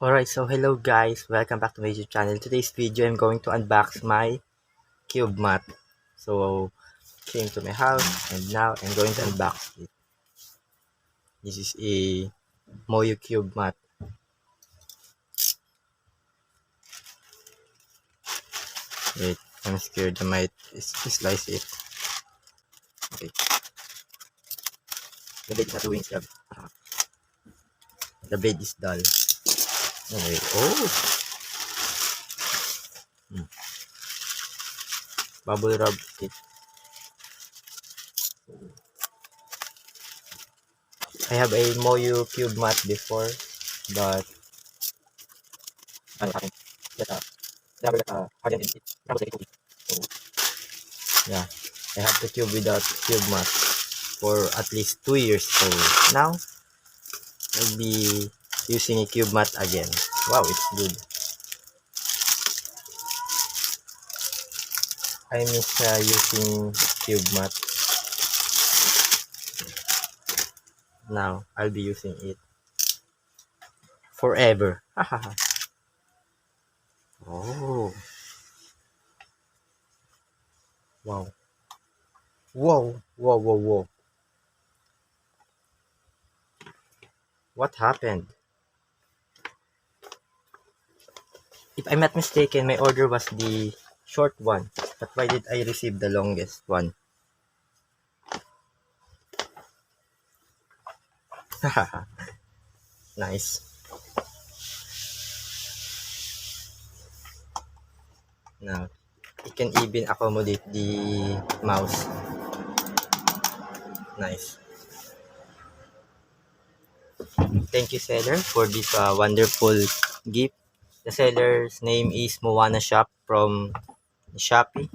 Alright, so hello guys, welcome back to my YouTube channel. Today's video, I'm going to unbox my cube mat. So, came to my house and now I'm going to unbox it. This is a Moyo cube mat. Wait, I'm scared I might slice it. Okay, the blade is not doing job. The blade is dull. Anyway, bubble wrap it. I have a Moyo cube mat before, but ano akin, never got hardened in it. Tapos like So, yeah, I have the cube without cube mat for at least 2 years. So now I'll be using a cube mat again. Wow, it's good. I miss using cube mat. Now I'll be using it forever. Oh, wow. Whoa. What happened? If I'm not mistaken, my order was the short one. But why did I receive the longest one? Nice. Now, it can even accommodate the mouse. Nice. Thank you, seller, for this wonderful gift. The seller's name is Moana Shop from Shopee.